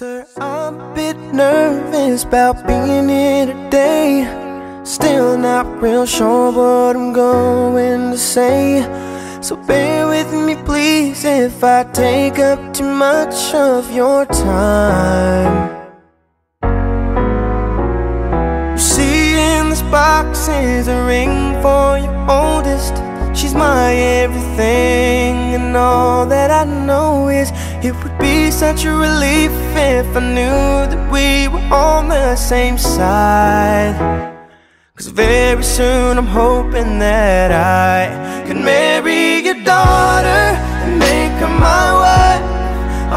Sir, I'm a bit nervous about being here today. Still not real sure what I'm going to say. So bear with me please if I take up too much of your time. You see in this box is a ring for your oldest. She's my everything, and all that I know is it would be such a relief if I knew that we were on the same side. 'Cause very soon I'm hoping that I can marry your daughter and make her my wife.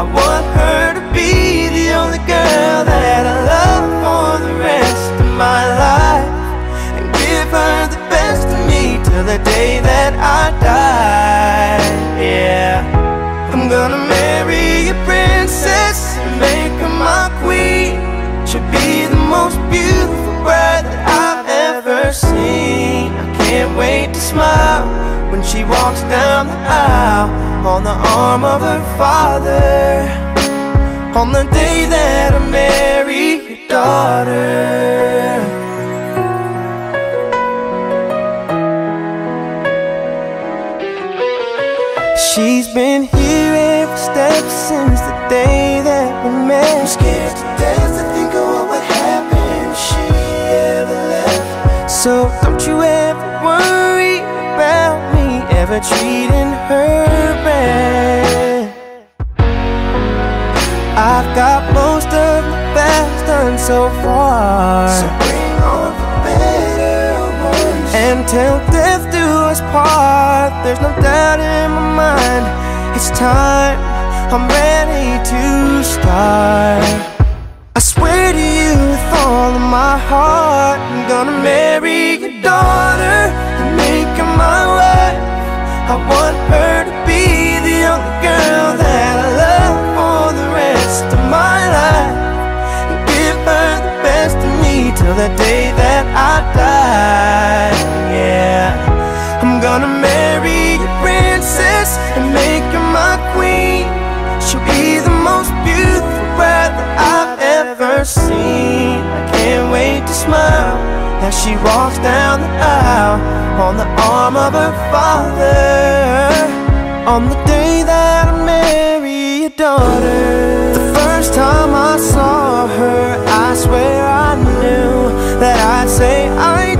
I want her to be the only girl that I love for the rest of my life, and give her the best of me till the day that I die. Yeah, I'm gonna marry a princess and make her my queen. She'll be the most beautiful bride that I've ever seen. I can't wait to smile when she walks down the aisle on the arm of her father, on the day that I marry your daughter. She's been here every step since the day that we met. I'm scared to death to think of what would happen if she ever left. So don't you ever worry about me ever treating her bad. I've got most of the best done so far, so bring on the better ones. And till death do us part, there's no doubt in my mind, it's time, I'm ready to start. I swear to you with all of my heart, I'm gonna marry your daughter and make her my wife. I want her to be the only girl that I love for the rest of my life, and give her the best of me till the day that I die. Yeah, I'm gonna marry a princess and make her my queen. She'll be the most beautiful bride that I've ever seen. I can't wait to smile as she walks down the aisle on the arm of her father, on the day that I marry your daughter. The first time I saw her, I swear I knew that I'd say I